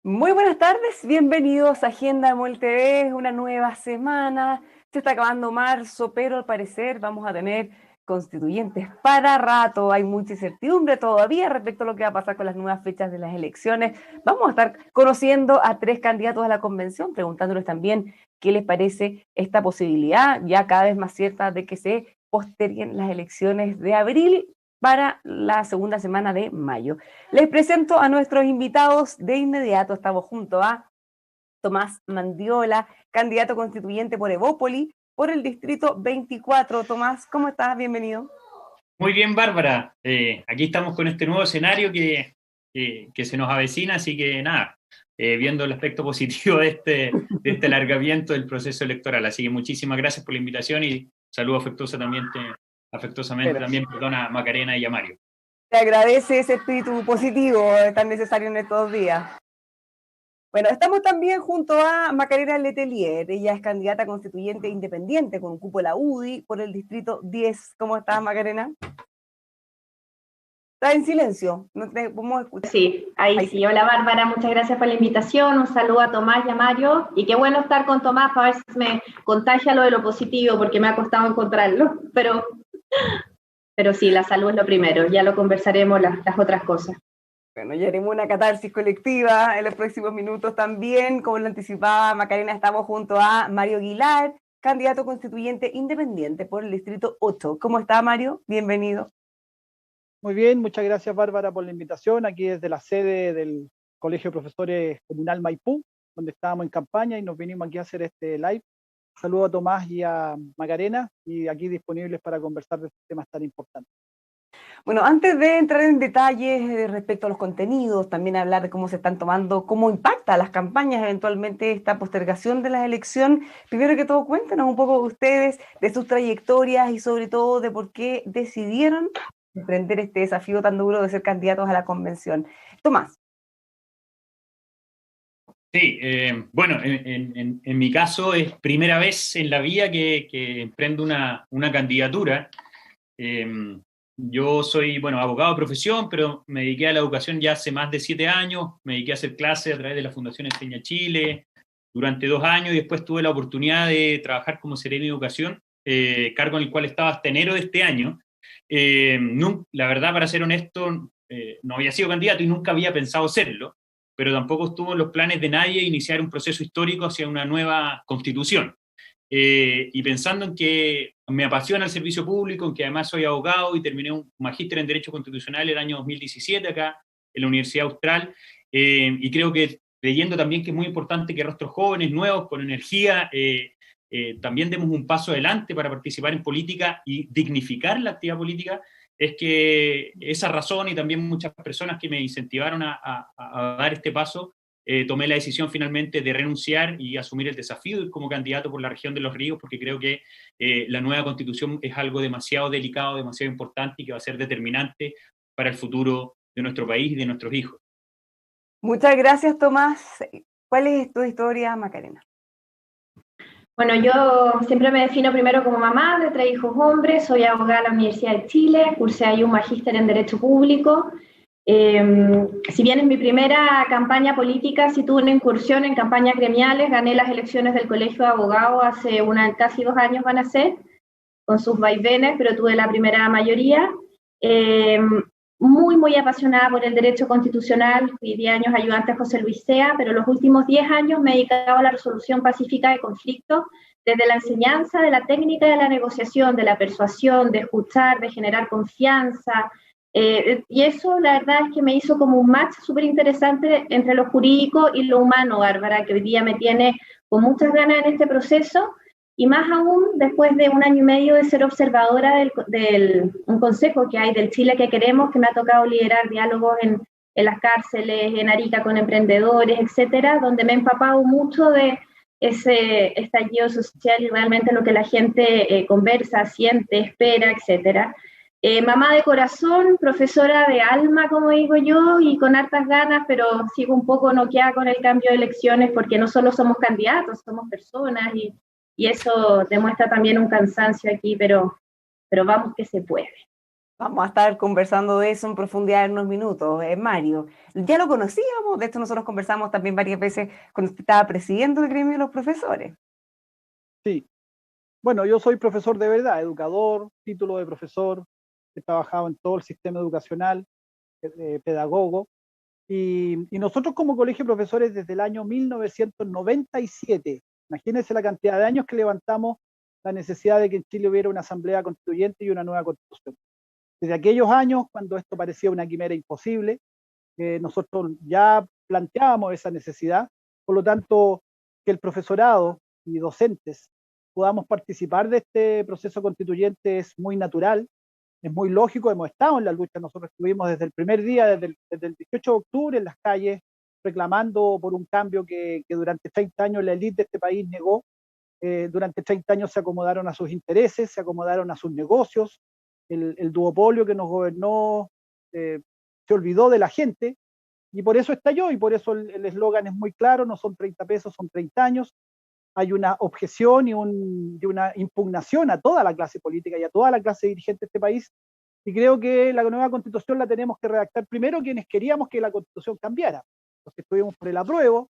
Muy buenas tardes, bienvenidos a Agenda MOL TV, una nueva semana. Se está acabando marzo, pero al parecer vamos a tener constituyentes para rato. Hay mucha incertidumbre todavía respecto a lo que va a pasar con las nuevas fechas de las elecciones. Vamos a estar conociendo a 3 candidatos a la convención, preguntándoles también qué les parece esta posibilidad, ya cada vez más cierta, de que se posterguen las elecciones de abril para la segunda semana de mayo. Les presento a nuestros invitados de inmediato. Estamos junto a Tomás Mandiola, candidato constituyente por Evópoli, por el distrito 24. Tomás, ¿cómo estás? Bienvenido. Muy bien, Bárbara. Aquí estamos con este nuevo escenario que se nos avecina, así que nada, viendo el aspecto positivo de este alargamiento del proceso electoral. Así que muchísimas gracias por la invitación y saludo afectuosamente también, a Macarena y a Mario. Te agradece ese espíritu positivo tan necesario en estos días. Bueno, estamos también junto a Macarena Letelier. Ella es candidata constituyente independiente con un cupo de la UDI por el distrito 10. ¿Cómo estás, Macarena? Está en silencio, no te podemos escuchar. Sí, ahí sí. Hola, Bárbara, muchas gracias por la invitación. Un saludo a Tomás y a Mario. Y qué bueno estar con Tomás para ver si me contagia lo de lo positivo, porque me ha costado encontrarlo. Pero sí, la salud es lo primero. Ya lo conversaremos las otras cosas. Bueno, ya haremos una catarsis colectiva en los próximos minutos también. Como lo anticipaba Macarena, estamos junto a Mario Aguilar, candidato constituyente independiente por el distrito 8. ¿Cómo está, Mario? Bienvenido. Muy bien, muchas gracias, Bárbara, por la invitación. Aquí desde la sede del Colegio de Profesores Comunal Maipú, donde estábamos en campaña y nos vinimos aquí a hacer este live. Saludo a Tomás y a Macarena, y aquí disponibles para conversar de estos temas tan importantes. Bueno, antes de entrar en detalles respecto a los contenidos, también hablar de cómo se están tomando, cómo impacta a las campañas eventualmente esta postergación de la elección, primero que todo cuéntanos un poco de ustedes, de sus trayectorias y sobre todo de por qué decidieron emprender este desafío tan duro de ser candidatos a la convención. Tomás. Sí, bueno, en mi caso es primera vez en la vida que emprendo una candidatura. Yo soy, bueno, abogado de profesión, pero me dediqué a la educación ya hace más de 7 años, me dediqué a hacer clases a través de la Fundación Enseña Chile durante 2 años, y después tuve la oportunidad de trabajar como seremi de educación, cargo en el cual estaba hasta enero de este año. La verdad, para ser honesto, no había sido candidato y nunca había pensado serlo, pero tampoco estuvo en los planes de nadie iniciar un proceso histórico hacia una nueva constitución. Y pensando en que me apasiona el servicio público, en que además soy abogado y terminé un magíster en Derecho Constitucional el año 2017 acá en la Universidad Austral, y creo que creyendo también que es muy importante que rostros jóvenes, nuevos, con energía, también demos un paso adelante para participar en política y dignificar la actividad política, es que esa razón y también muchas personas que me incentivaron a dar este paso, tomé la decisión finalmente de renunciar y asumir el desafío de ir como candidato por la región de Los Ríos, porque creo que la nueva constitución es algo demasiado delicado, demasiado importante y que va a ser determinante para el futuro de nuestro país y de nuestros hijos. Muchas gracias, Tomás. ¿Cuál es tu historia, Macarena? Bueno, yo siempre me defino primero como mamá de 3 hijos hombres, soy abogada de la Universidad de Chile, cursé ahí un magíster en Derecho Público. Si bien es mi primera campaña política, sí tuve una incursión en campañas gremiales, gané las elecciones del Colegio de Abogados hace casi 2 años van a ser, con sus vaivenes, pero tuve la primera mayoría. Muy apasionada por el derecho constitucional, fui 10 años ayudante a José Luis Sea, pero los últimos 10 años me he dedicado a la resolución pacífica de conflictos, desde la enseñanza de la técnica de la negociación, de la persuasión, de escuchar, de generar confianza, y eso la verdad es que me hizo como un match súper interesante entre lo jurídico y lo humano, Bárbara, que hoy día me tiene con muchas ganas en este proceso, y más aún después de 1 año y medio de ser observadora de un consejo que hay del Chile que queremos, que me ha tocado liderar diálogos en las cárceles, en Arica con emprendedores, etcétera, donde me he empapado mucho de ese estallido social y realmente lo que la gente conversa, siente, espera, etcétera. Mamá de corazón, profesora de alma, como digo yo, y con hartas ganas, pero sigo un poco noqueada con el cambio de elecciones, porque no solo somos candidatos, somos personas, y eso demuestra también un cansancio aquí, pero vamos que se puede. Vamos a estar conversando de eso en profundidad en unos minutos, Mario. Ya lo conocíamos, de hecho nosotros conversamos también varias veces cuando usted estaba presidiendo el gremio de los profesores. Sí, bueno, yo soy profesor de verdad, educador, título de profesor, he trabajado en todo el sistema educacional, pedagogo, y nosotros como colegio de profesores desde el año 1997, imagínense la cantidad de años que levantamos la necesidad de que en Chile hubiera una asamblea constituyente y una nueva constitución. Desde aquellos años, cuando esto parecía una quimera imposible, nosotros ya planteábamos esa necesidad, por lo tanto, que el profesorado y docentes podamos participar de este proceso constituyente es muy natural, es muy lógico, hemos estado en la lucha, nosotros estuvimos desde el primer día, desde el 18 de octubre en las calles, reclamando por un cambio que durante 30 años la élite de este país negó. Durante 30 años se acomodaron a sus intereses, se acomodaron a sus negocios, el duopolio que nos gobernó se olvidó de la gente, y por eso estalló, y por eso el eslogan es muy claro, no son 30 pesos, son 30 años. Hay una objeción y una impugnación a toda la clase política y a toda la clase dirigente de este país, y creo que la nueva constitución la tenemos que redactar primero quienes queríamos que la constitución cambiara. Los que estuvimos por el apruebo,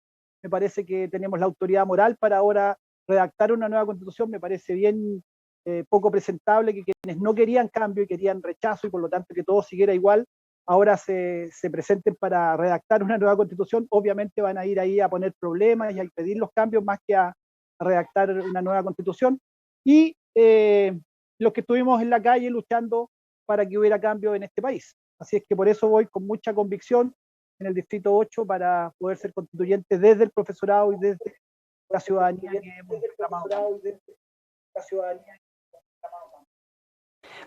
me parece que tenemos la autoridad moral para ahora redactar una nueva constitución, me parece bien poco presentable que quienes no querían cambio y querían rechazo y por lo tanto que todo siguiera igual, ahora se presenten para redactar una nueva constitución. Obviamente van a ir ahí a poner problemas y a pedir los cambios más que a redactar una nueva constitución. Y los que estuvimos en la calle luchando para que hubiera cambio en este país. Así es que por eso voy con mucha convicción en el Distrito 8 para poder ser constituyente desde el profesorado y desde la ciudadanía que hemos reclamado.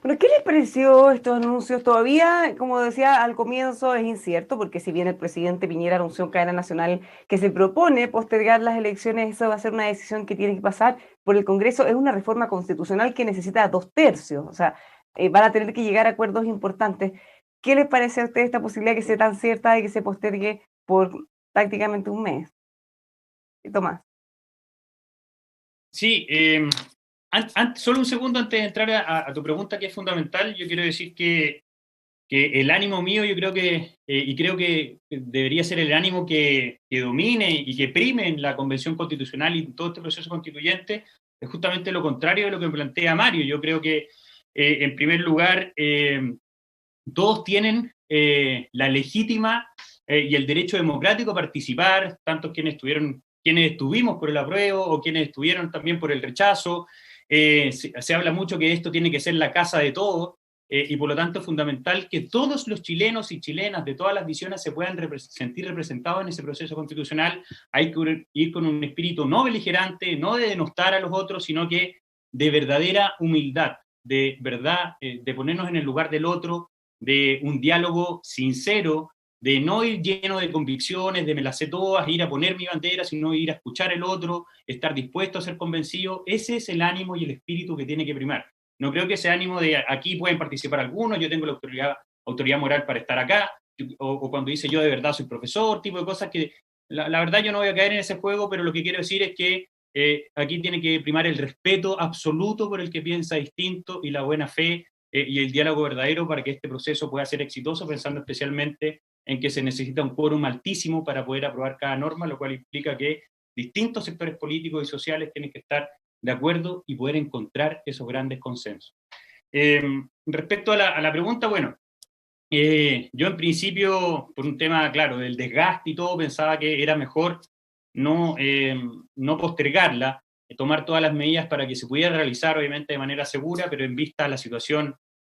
Bueno, ¿qué les pareció estos anuncios? Todavía, como decía al comienzo, es incierto, porque si bien el presidente Piñera anunció en cadena nacional que se propone postergar las elecciones, eso va a ser una decisión que tiene que pasar por el Congreso. Es una reforma constitucional que necesita 2/3, o sea, van a tener que llegar a acuerdos importantes. ¿Qué les parece a ustedes esta posibilidad que sea tan cierta de que se postergue por prácticamente un mes? Tomás. Sí, solo un segundo antes de entrar a tu pregunta, que es fundamental. Yo quiero decir que el ánimo mío, yo creo que, y creo que debería ser el ánimo que domine y que prime en la Convención Constitucional y en todo este proceso constituyente, es justamente lo contrario de lo que plantea Mario. Yo creo que, en primer lugar, todos tienen la legítima y el derecho democrático a participar, tanto quienes estuvimos por el apruebo o quienes estuvieron también por el rechazo. Se habla mucho que esto tiene que ser la casa de todos, y por lo tanto es fundamental que todos los chilenos y chilenas de todas las visiones se puedan sentir representados en ese proceso constitucional. Hay que ir con un espíritu no beligerante, no de denostar a los otros, sino que de verdadera humildad, de verdad, de ponernos en el lugar del otro, de un diálogo sincero, de no ir lleno de convicciones, de me las sé todas, ir a poner mi bandera, sino ir a escuchar el otro, estar dispuesto a ser convencido. Ese es el ánimo y el espíritu que tiene que primar. No creo que ese ánimo de aquí pueden participar algunos, yo tengo la autoridad moral para estar acá, o cuando dice yo de verdad soy profesor, tipo de cosas que la verdad yo no voy a caer en ese juego, pero lo que quiero decir es que aquí tiene que primar el respeto absoluto por el que piensa distinto y la buena fe y el diálogo verdadero para que este proceso pueda ser exitoso, pensando especialmente en que se necesita un quórum altísimo para poder aprobar cada norma, lo cual implica que distintos sectores políticos y sociales tienen que estar de acuerdo y poder encontrar esos grandes consensos. Respecto a la pregunta, bueno, yo en principio, por un tema, claro, del desgaste y todo, pensaba que era mejor no postergarla, tomar todas las medidas para que se pudiera realizar, obviamente, de manera segura, pero en vista de la situación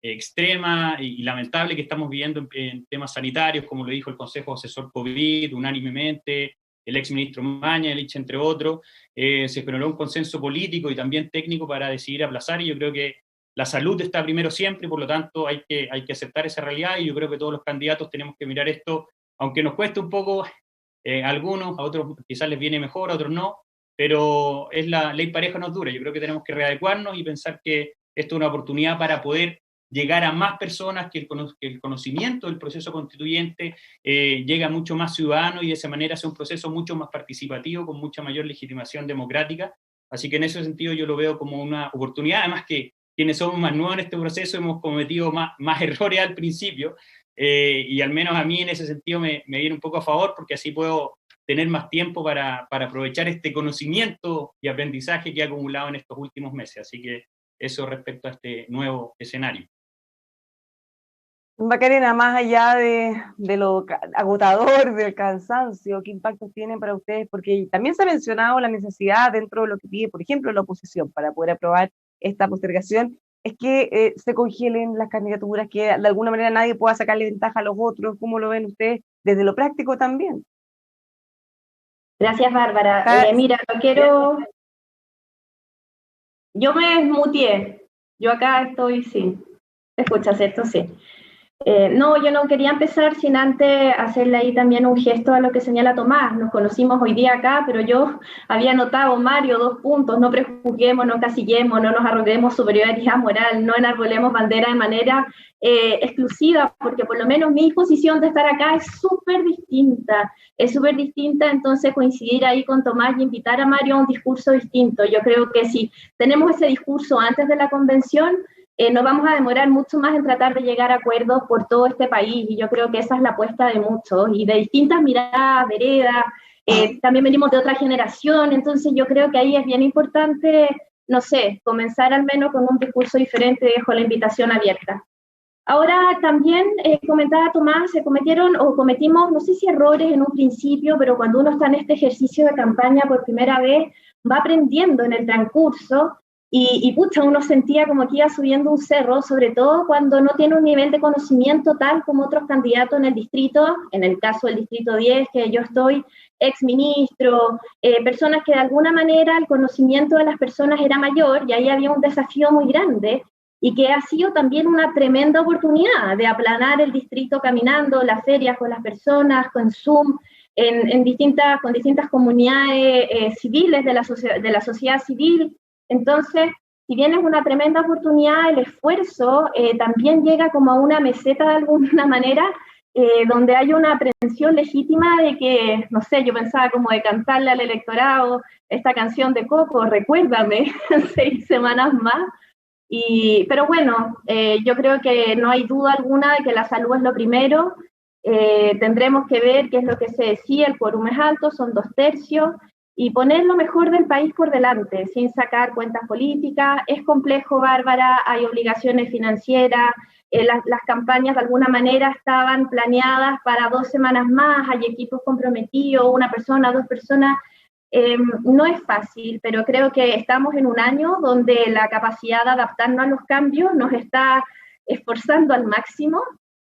extrema y lamentable que estamos viviendo en temas sanitarios, como lo dijo el Consejo Asesor COVID unánimemente, el exministro Mañalich, entre otros, se generó un consenso político y también técnico para decidir aplazar, y yo creo que la salud está primero siempre, y por lo tanto hay que aceptar esa realidad, y yo creo que todos los candidatos tenemos que mirar esto, aunque nos cueste un poco a algunos, a otros quizás les viene mejor, a otros no, pero es la ley pareja nos dura. Yo creo que tenemos que readecuarnos y pensar que esto es una oportunidad para poder llegar a más personas, que el conocimiento del proceso constituyente llegue a mucho más ciudadanos, y de esa manera sea un proceso mucho más participativo, con mucha mayor legitimación democrática. Así que en ese sentido yo lo veo como una oportunidad, además que quienes somos más nuevos en este proceso hemos cometido más errores al principio, y al menos a mí en ese sentido me viene un poco a favor, porque así puedo tener más tiempo para aprovechar este conocimiento y aprendizaje que he acumulado en estos últimos meses. Así que eso respecto a este nuevo escenario. Macarena, más allá de lo agotador, del cansancio, ¿qué impactos tienen para ustedes? Porque también se ha mencionado la necesidad dentro de lo que pide, por ejemplo, la oposición para poder aprobar esta postergación, es que se congelen las candidaturas, que de alguna manera nadie pueda sacarle ventaja a los otros. ¿Cómo lo ven ustedes desde lo práctico también? Gracias, Bárbara. Mira, no quiero... Yo me muteé. Yo acá estoy, sí. ¿Te escuchas esto? Sí. No, yo no quería empezar sin antes hacerle ahí también un gesto a lo que señala Tomás. Nos conocimos hoy día acá, pero yo había anotado, Mario, 2 puntos: no prejuzguemos, no casillemos, no nos arroguemos superioridad moral, no enarbolemos bandera de manera exclusiva, porque por lo menos mi posición de estar acá es súper distinta, entonces coincidir ahí con Tomás y invitar a Mario a un discurso distinto. Yo creo que si tenemos ese discurso antes de la convención, nos vamos a demorar mucho más en tratar de llegar a acuerdos por todo este país, y yo creo que esa es la apuesta de muchos, y de distintas miradas, veredas, también venimos de otra generación, entonces yo creo que ahí es bien importante, no sé, comenzar al menos con un discurso diferente. Dejo la invitación abierta. Ahora también comentaba Tomás, se cometieron o cometimos, no sé si errores en un principio, pero cuando uno está en este ejercicio de campaña por primera vez, va aprendiendo en el transcurso. Y pucha, uno sentía como que iba subiendo un cerro, sobre todo cuando no tiene un nivel de conocimiento tal como otros candidatos en el distrito, en el caso del distrito 10, que yo estoy, exministro, personas que de alguna manera el conocimiento de las personas era mayor, y ahí había un desafío muy grande, y que ha sido también una tremenda oportunidad de aplanar el distrito caminando, las ferias con las personas, con Zoom, con distintas comunidades civiles de la sociedad civil. Entonces, si bien es una tremenda oportunidad, el esfuerzo también llega como a una meseta de alguna manera, donde hay una aprehensión legítima de que, no sé, yo pensaba como de cantarle al electorado esta canción de Coco, recuérdame, 6 semanas más. Pero bueno, yo creo que no hay duda alguna de que la salud es lo primero. Tendremos que ver qué es lo que se decía, el quórum es alto, son 2/3, y poner lo mejor del país por delante, sin sacar cuentas políticas. Es complejo, Bárbara, hay obligaciones financieras, las campañas de alguna manera estaban planeadas para 2 semanas más, hay equipos comprometidos, 1 persona, 2 personas. No es fácil, pero creo que estamos en un año donde la capacidad de adaptarnos a los cambios nos está esforzando al máximo,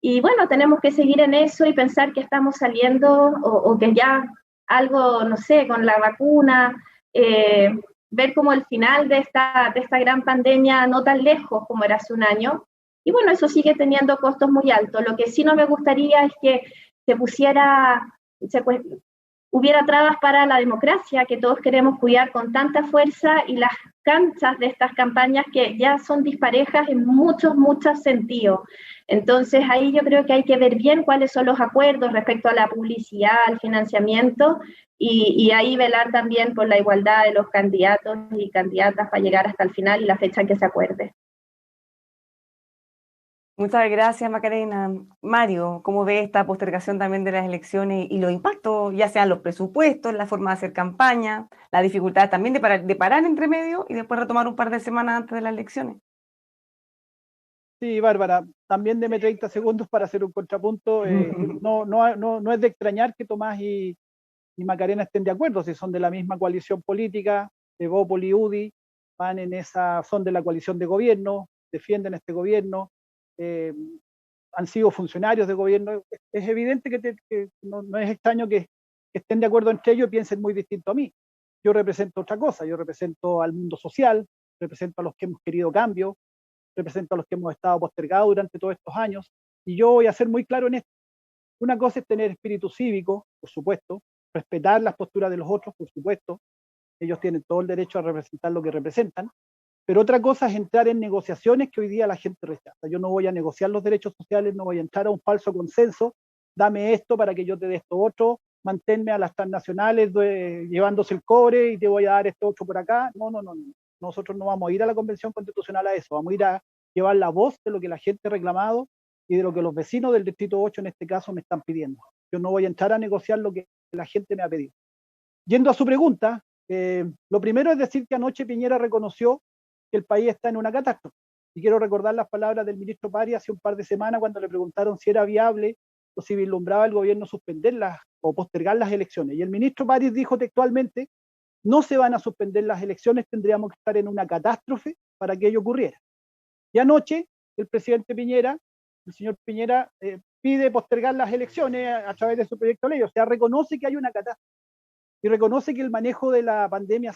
y bueno, tenemos que seguir en eso y pensar que estamos saliendo, o que ya algo, no sé, con la vacuna, ver como el final de esta gran pandemia no tan lejos como era hace un año. Y bueno, eso sigue teniendo costos muy altos. Lo que sí no me gustaría es que hubiera trabas para la democracia, que todos queremos cuidar con tanta fuerza, y las canchas de estas campañas que ya son disparejas en muchos sentidos. Entonces ahí yo creo que hay que ver bien cuáles son los acuerdos respecto a la publicidad, al financiamiento, y ahí velar también por la igualdad de los candidatos y candidatas para llegar hasta el final y la fecha en que se acuerde. Muchas gracias, Macarena. Mario, ¿cómo ve esta postergación también de las elecciones y los impactos, ya sean los presupuestos, la forma de hacer campaña, la dificultad también de parar entre medio y después retomar un par de semanas antes de las elecciones? Sí, Bárbara, también deme 30 segundos para hacer un contrapunto. No es de extrañar que Tomás y Macarena estén de acuerdo, si son de la misma coalición política, Evópoli y UDI, son de la coalición de gobierno, defienden este gobierno, han sido funcionarios de gobierno. Es evidente que no es extraño que estén de acuerdo entre ellos y piensen muy distinto a mí. Yo represento otra cosa, yo represento al mundo social, represento a los que hemos querido cambio, represento a los que hemos estado postergados durante todos estos años, y yo voy a ser muy claro en esto. Una cosa es tener espíritu cívico, por supuesto, respetar las posturas de los otros, por supuesto, ellos tienen todo el derecho a representar lo que representan, pero otra cosa es entrar en negociaciones que hoy día la gente rechaza. Yo no voy a negociar los derechos sociales, no voy a entrar a un falso consenso, dame esto para que yo te dé esto otro, manténme a las transnacionales llevándose el cobre y te voy a dar esto otro por acá. No. nosotros no vamos a ir a la Convención Constitucional a eso, vamos a ir a llevar la voz de lo que la gente ha reclamado y de lo que los vecinos del Distrito 8 en este caso me están pidiendo. Yo no voy a entrar a negociar lo que la gente me ha pedido. Yendo a su pregunta, lo primero es decir que anoche Piñera reconoció que el país está en una catástrofe. Y quiero recordar las palabras del ministro Pari hace un par de semanas cuando le preguntaron si era viable o si vislumbraba el gobierno suspenderlas o postergar las elecciones. Y el ministro Pari dijo textualmente, no se van a suspender las elecciones, tendríamos que estar en una catástrofe para que ello ocurriera. Y anoche el presidente Piñera, el señor Piñera, pide postergar las elecciones a través de su proyecto de ley, o sea, reconoce que hay una catástrofe y reconoce que el manejo de la pandemia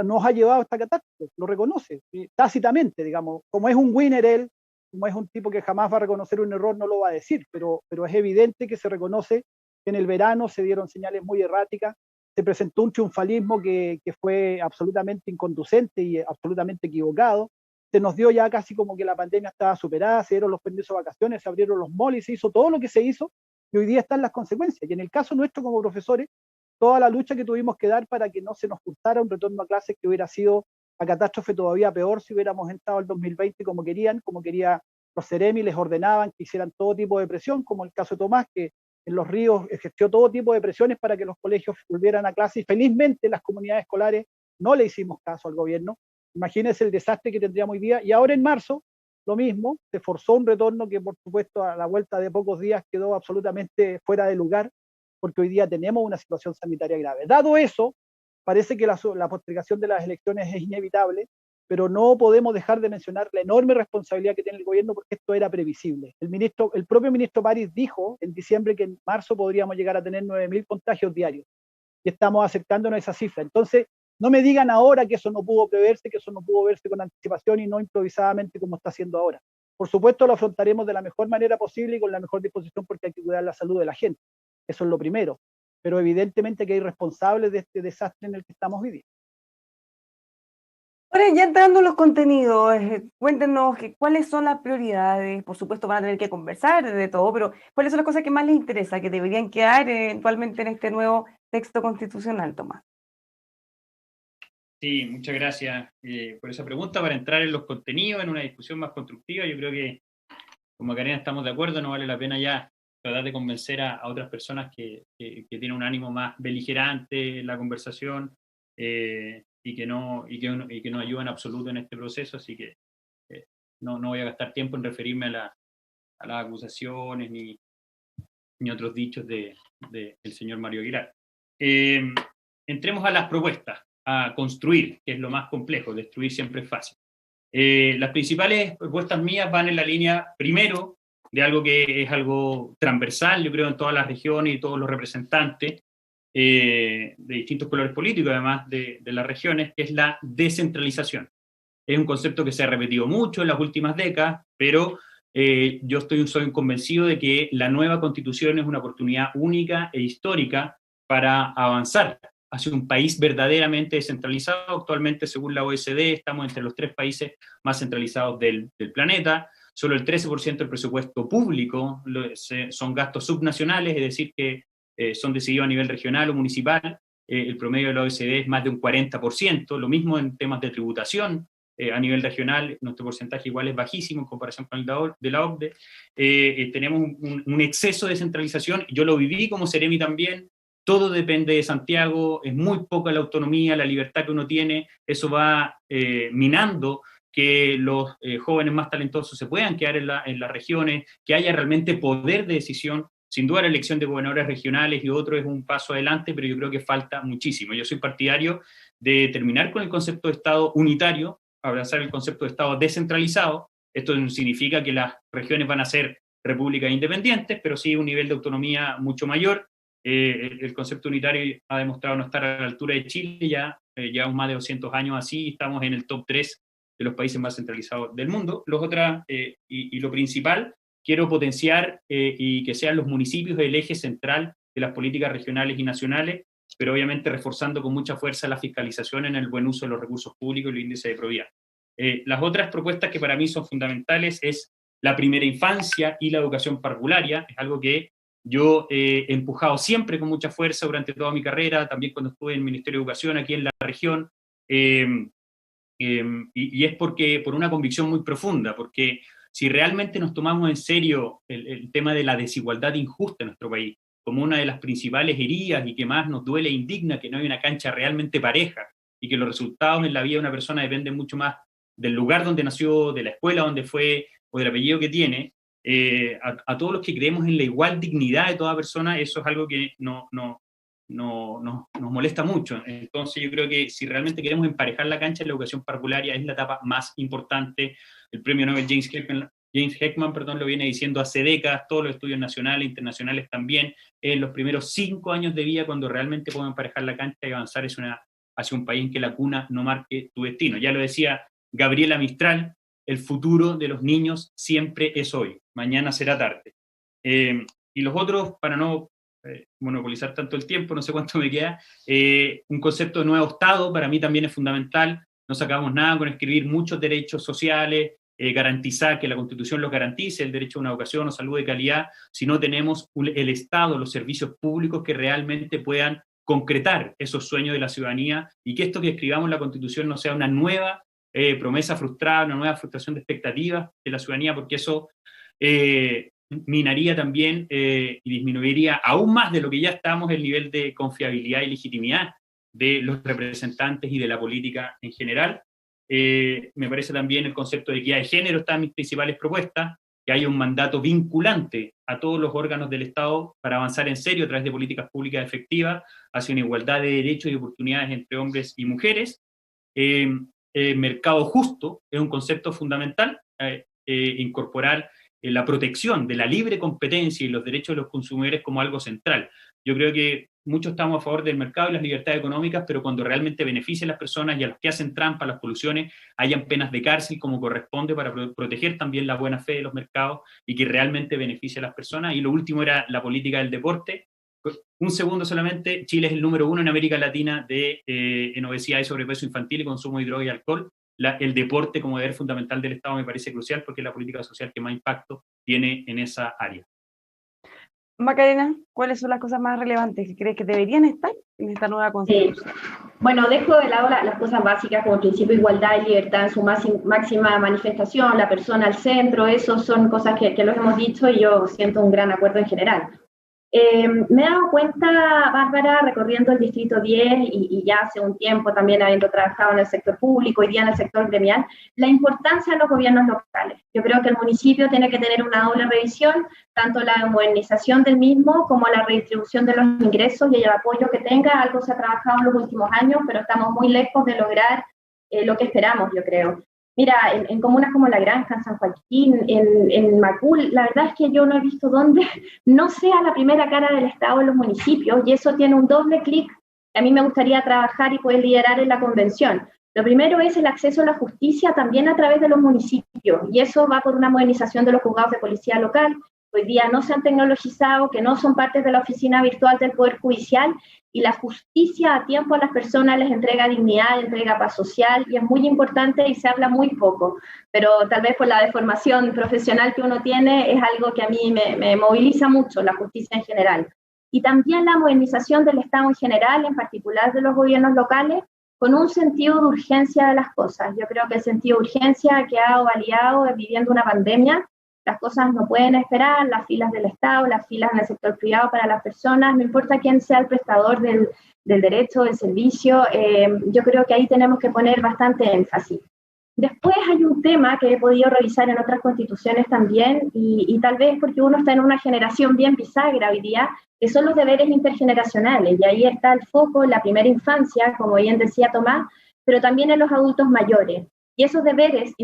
nos ha llevado a esta catástrofe, lo reconoce, tácitamente, digamos, como es un winner él, como es un tipo que jamás va a reconocer un error, no lo va a decir, pero es evidente que se reconoce que en el verano se dieron señales muy erráticas, se presentó un triunfalismo que fue absolutamente inconducente y absolutamente equivocado, se nos dio ya casi como que la pandemia estaba superada, se dieron los permisos de vacaciones, se abrieron los malls, se hizo todo lo que se hizo, y hoy día están las consecuencias, y en el caso nuestro como profesores, toda la lucha que tuvimos que dar para que no se nos cursara un retorno a clases que hubiera sido la catástrofe todavía peor si hubiéramos entrado al 2020 como querían, como quería los Ceremi, les ordenaban que hicieran todo tipo de presión, como el caso de Tomás, que en Los Ríos ejerció todo tipo de presiones para que los colegios volvieran a clase, y felizmente las comunidades escolares no le hicimos caso al gobierno. Imagínense el desastre que tendríamos hoy día, y ahora en marzo, lo mismo, se forzó un retorno que por supuesto a la vuelta de pocos días quedó absolutamente fuera de lugar, porque hoy día tenemos una situación sanitaria grave. Dado eso, parece que la postergación de las elecciones es inevitable, pero no podemos dejar de mencionar la enorme responsabilidad que tiene el gobierno, porque esto era previsible. El propio ministro París dijo en diciembre que en marzo podríamos llegar a tener 9.000 contagios diarios, y estamos acercándonos a esa cifra. Entonces, no me digan ahora que eso no pudo preverse, que eso no pudo verse con anticipación y no improvisadamente como está haciendo ahora. Por supuesto, lo afrontaremos de la mejor manera posible y con la mejor disposición, porque hay que cuidar la salud de la gente. Eso es lo primero. Pero evidentemente que hay responsables de este desastre en el que estamos viviendo. Ahora, ya entrando en los contenidos, cuéntenos cuáles son las prioridades. Por supuesto, van a tener que conversar de todo, pero ¿cuáles son las cosas que más les interesa, que deberían quedar eventualmente en este nuevo texto constitucional, Tomás? Sí, muchas gracias por esa pregunta. Para entrar en los contenidos, en una discusión más constructiva, yo creo que como Karina estamos de acuerdo, no vale la pena ya tratar de convencer a otras personas que tienen un ánimo más beligerante en la conversación y que no ayudan en absoluto en este proceso, así que no voy a gastar tiempo en referirme a las acusaciones ni otros dichos del señor Mario Aguilar. Entremos a las propuestas, a construir, que es lo más complejo, destruir siempre es fácil. Las principales propuestas mías van en la línea, primero, de algo que es algo transversal, yo creo, en todas las regiones y todos los representantes de distintos colores políticos, además de las regiones, que es la descentralización. Es un concepto que se ha repetido mucho en las últimas décadas, pero yo soy un convencido de que la nueva Constitución es una oportunidad única e histórica para avanzar hacia un país verdaderamente descentralizado. Actualmente, según la OECD, estamos entre los 3 países más centralizados del planeta. Solo el 13% del presupuesto público son gastos subnacionales, es decir, que son decididos a nivel regional o municipal. El promedio de la OECD es más de un 40%. Lo mismo en temas de tributación. A nivel regional, nuestro porcentaje igual es bajísimo en comparación con el de la OCDE. Tenemos un exceso de centralización. Yo lo viví como Ceremi también. Todo depende de Santiago, es muy poca la autonomía, la libertad que uno tiene, eso va minando que los jóvenes más talentosos se puedan quedar en las regiones, que haya realmente poder de decisión. Sin duda la elección de gobernadores regionales y otro es un paso adelante, pero yo creo que falta muchísimo. Yo soy partidario de terminar con el concepto de Estado unitario, abrazar el concepto de Estado descentralizado. Esto no significa que las regiones van a ser repúblicas independientes, pero sí un nivel de autonomía mucho mayor. El concepto unitario ha demostrado no estar a la altura de Chile, ya llevamos más de 200 años así, estamos en el top 3 de los países más centralizados del mundo. Y lo principal, quiero potenciar y que sean los municipios el eje central de las políticas regionales y nacionales, pero obviamente reforzando con mucha fuerza la fiscalización en el buen uso de los recursos públicos y el índice de probidad. Las otras propuestas que para mí son fundamentales es la primera infancia y la educación parvularia, es algo que yo he empujado siempre con mucha fuerza durante toda mi carrera, también cuando estuve en el Ministerio de Educación aquí en la región. Y es por una convicción muy profunda, porque si realmente nos tomamos en serio el tema de la desigualdad injusta en nuestro país, como una de las principales heridas y que más nos duele e indigna, que no hay una cancha realmente pareja, y que los resultados en la vida de una persona dependen mucho más del lugar donde nació, de la escuela donde fue, o del apellido que tiene, a todos los que creemos en la igual dignidad de toda persona, eso es algo que nos molesta mucho. Entonces yo creo que si realmente queremos emparejar la cancha, la educación parvularia es la etapa más importante. El premio Nobel James Heckman, lo viene diciendo hace décadas, todos los estudios nacionales e internacionales también, en los primeros 5 años de vida, cuando realmente podemos emparejar la cancha y avanzar hacia un país en que la cuna no marque tu destino. Ya lo decía Gabriela Mistral, el futuro de los niños siempre es hoy, mañana será tarde. Y los otros, para no monopolizar tanto el tiempo, no sé cuánto me queda, un concepto de nuevo Estado para mí también es fundamental. No sacamos nada con escribir muchos derechos sociales, garantizar que la Constitución los garantice, el derecho a una educación o salud de calidad, si no tenemos el Estado, los servicios públicos que realmente puedan concretar esos sueños de la ciudadanía, y que esto que escribamos en la Constitución no sea una nueva promesa frustrada, una nueva frustración de expectativas de la ciudadanía, porque eso minaría también y disminuiría aún más de lo que ya estamos el nivel de confiabilidad y legitimidad de los representantes y de la política en general. Me parece también el concepto de equidad de género está en mis principales propuestas, que haya un mandato vinculante a todos los órganos del Estado para avanzar en serio a través de políticas públicas efectivas hacia una igualdad de derechos y oportunidades entre hombres y mujeres. Mercado justo es un concepto fundamental, incorporar la protección de la libre competencia y los derechos de los consumidores como algo central. Yo creo que muchos estamos a favor del mercado y las libertades económicas, pero cuando realmente beneficia a las personas y a los que hacen trampa, las colusiones, hayan penas de cárcel como corresponde para proteger también la buena fe de los mercados y que realmente beneficie a las personas. Y lo último era la política del deporte. Un segundo solamente, Chile es el número 1 en América Latina en obesidad y sobrepeso infantil y consumo de droga y alcohol. El deporte como deber fundamental del Estado me parece crucial porque es la política social que más impacto tiene en esa área. Macarena, ¿cuáles son las cosas más relevantes que crees que deberían estar en esta nueva Constitución? Bueno, dejo de lado las cosas básicas como el principio de igualdad y libertad en su máxima manifestación, la persona al centro, eso son cosas que los hemos dicho y yo siento un gran acuerdo en general. Me he dado cuenta, Bárbara, recorriendo el Distrito 10 y ya hace un tiempo también habiendo trabajado en el sector público, hoy día en el sector gremial, la importancia de los gobiernos locales. Yo creo que el municipio tiene que tener una doble revisión, tanto la modernización del mismo como la redistribución de los ingresos y el apoyo que tenga. Algo se ha trabajado en los últimos años, pero estamos muy lejos de lograr lo que esperamos, yo creo. Mira, en comunas como La Granja, en San Joaquín, en Macul, la verdad es que yo no he visto dónde no sea la primera cara del Estado en los municipios, y eso tiene un doble clic que a mí me gustaría trabajar y poder liderar en la convención. Lo primero es el acceso a la justicia también a través de los municipios, y eso va por una modernización de los juzgados de policía local, hoy día no se han tecnologizado, que no son parte de la oficina virtual del Poder Judicial, y la justicia a tiempo a las personas les entrega dignidad, entrega paz social, y es muy importante y se habla muy poco, pero tal vez por la deformación profesional que uno tiene es algo que a mí me moviliza mucho, la justicia en general. Y también la modernización del Estado en general, en particular de los gobiernos locales, con un sentido de urgencia de las cosas. Yo creo que el sentido de urgencia ha quedado validado viviendo una pandemia. Las cosas no pueden esperar, las filas del Estado, las filas en el sector privado para las personas, no importa quién sea el prestador del derecho, del servicio, yo creo que ahí tenemos que poner bastante énfasis. Después hay un tema que he podido revisar en otras constituciones también, y tal vez porque uno está en una generación bien bisagra hoy día, que son los deberes intergeneracionales, y ahí está el foco en la primera infancia, como bien decía Tomás, pero también en los adultos mayores. Y esos deberes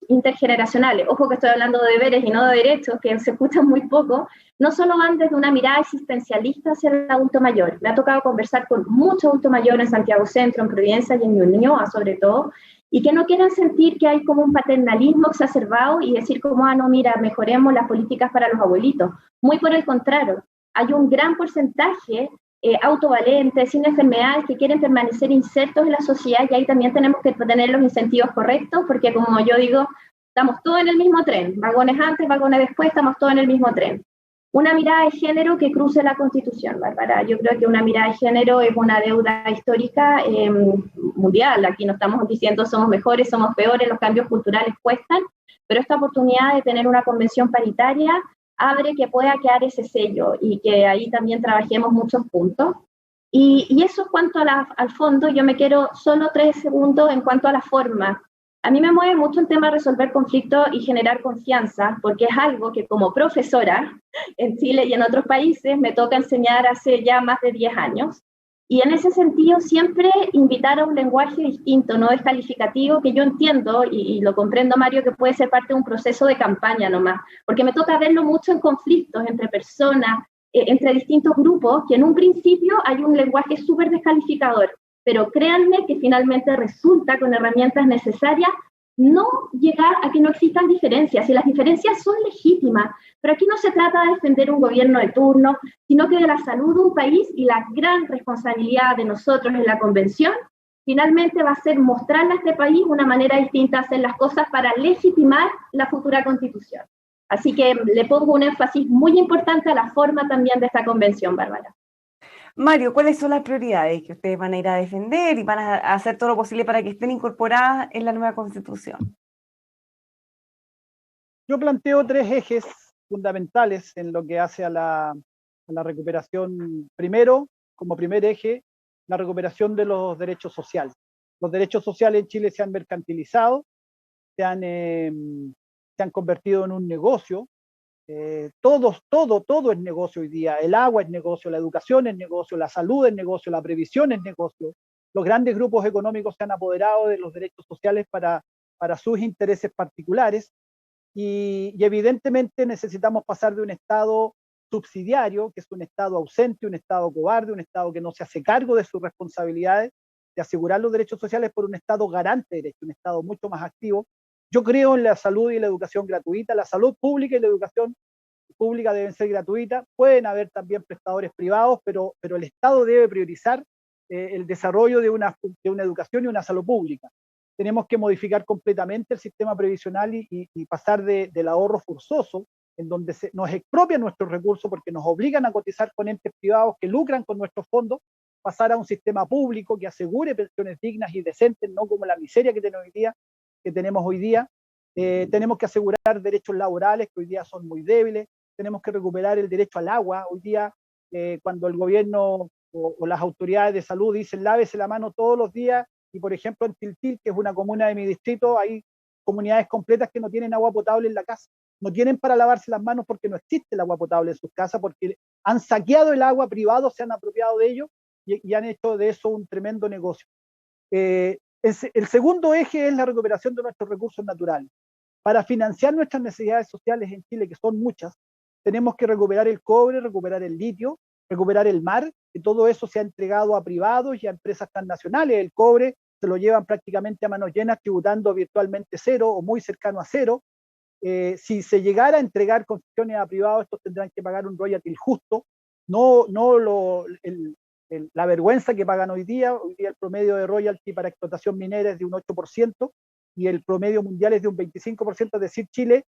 intergeneracionales, ojo que estoy hablando de deberes y no de derechos, que se escuchan muy poco, no solo van desde una mirada existencialista hacia el adulto mayor. Me ha tocado conversar con muchos adultos mayores en Santiago Centro, en Providencia y en Ñuñoa sobre todo, y que no quieran sentir que hay como un paternalismo exacerbado y decir como, no, mira, mejoremos las políticas para los abuelitos. Muy por el contrario, hay un gran porcentaje autovalentes, sin enfermedades, que quieren permanecer insertos en la sociedad, y ahí también tenemos que tener los incentivos correctos, porque como yo digo, estamos todos en el mismo tren, vagones antes, vagones después, estamos todos en el mismo tren. una mirada de género que cruce la Constitución, Bárbara. Yo creo que una mirada de género es una deuda histórica mundial. Aquí no estamos diciendo somos mejores, somos peores, los cambios culturales cuestan, pero esta oportunidad de tener una convención paritaria abre que pueda quedar ese sello y que ahí también trabajemos muchos puntos. Y eso en cuanto al fondo. Yo me quiero solo 3 segundos en cuanto a la forma. A mí me mueve mucho el tema de resolver conflictos y generar confianza, porque es algo que como profesora en Chile y en otros países me toca enseñar hace ya más de 10 años. Y en ese sentido siempre invitar a un lenguaje distinto, no descalificativo, que yo entiendo y lo comprendo, Mario, que puede ser parte de un proceso de campaña nomás, porque me toca verlo mucho en conflictos entre personas, entre distintos grupos, que en un principio hay un lenguaje súper descalificador, pero créanme que finalmente resulta con herramientas necesarias no llegar a que no existan diferencias, y las diferencias son legítimas, pero aquí no se trata de defender un gobierno de turno, sino que de la salud de un país, y la gran responsabilidad de nosotros en la convención finalmente va a ser mostrarle a este país una manera distinta de hacer las cosas para legitimar la futura constitución. Así que le pongo un énfasis muy importante a la forma también de esta convención, Bárbara. Mario, ¿cuáles son las prioridades que ustedes van a ir a defender y van a hacer todo lo posible para que estén incorporadas en la nueva Constitución? Yo planteo 3 ejes fundamentales en lo que hace a la recuperación. Primero, como primer eje, la recuperación de los derechos sociales. Los derechos sociales en Chile se han mercantilizado, se han convertido en un negocio. Todo es negocio hoy día. El agua es negocio, la educación es negocio, la salud es negocio, la previsión es negocio. Los grandes grupos económicos se han apoderado de los derechos sociales para sus intereses particulares, y evidentemente necesitamos pasar de un Estado subsidiario, que es un Estado ausente, un Estado cobarde, un Estado que no se hace cargo de sus responsabilidades de asegurar los derechos sociales, por un Estado garante de derechos, un Estado mucho más activo. Yo creo en la salud y la educación gratuita. La salud pública y la educación pública deben ser gratuitas. Pueden haber también prestadores privados, pero el Estado debe priorizar el desarrollo de una educación y una salud pública. Tenemos que modificar completamente el sistema previsional y pasar del ahorro forzoso, en donde nos expropian nuestros recursos porque nos obligan a cotizar con entes privados que lucran con nuestros fondos, pasar a un sistema público que asegure pensiones dignas y decentes, no como la miseria que tenemos hoy día. Tenemos que asegurar derechos laborales que hoy día son muy débiles. Tenemos que recuperar el derecho al agua. Hoy día, cuando el gobierno o las autoridades de salud dicen lávese la mano todos los días, y por ejemplo en Tiltil, que es una comuna de mi distrito, hay comunidades completas que no tienen agua potable en la casa, no tienen para lavarse las manos porque no existe el agua potable en sus casas, porque han saqueado el agua privado, se han apropiado de ello y han hecho de eso un tremendo negocio. El segundo eje es la recuperación de nuestros recursos naturales. Para financiar nuestras necesidades sociales en Chile, que son muchas, tenemos que recuperar el cobre, recuperar el litio, recuperar el mar, que todo eso se ha entregado a privados y a empresas transnacionales. El cobre se lo llevan prácticamente a manos llenas, tributando virtualmente cero o muy cercano a cero. Si se llegara a entregar concesiones a privados, estos tendrán que pagar un royalty justo, no la vergüenza que pagan hoy día. Hoy día el promedio de royalty para explotación minera es de un 8% y el promedio mundial es de un 25%, es decir, Chile,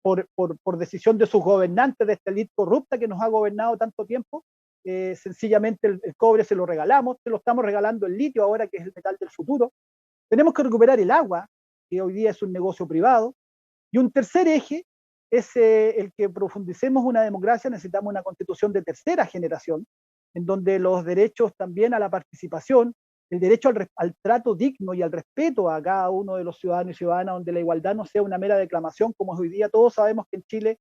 por decisión de sus gobernantes, de esta élite corrupta que nos ha gobernado tanto tiempo, sencillamente el cobre se lo regalamos, se lo estamos regalando el litio ahora, que es el metal del futuro. Tenemos que recuperar el agua, que hoy día es un negocio privado. Y un tercer eje es el que profundicemos una democracia. Necesitamos una constitución de tercera generación, en donde los derechos también a la participación, el derecho al trato digno y al respeto a cada uno de los ciudadanos y ciudadanas, donde la igualdad no sea una mera declamación, como es hoy día. Todos sabemos que en Chile,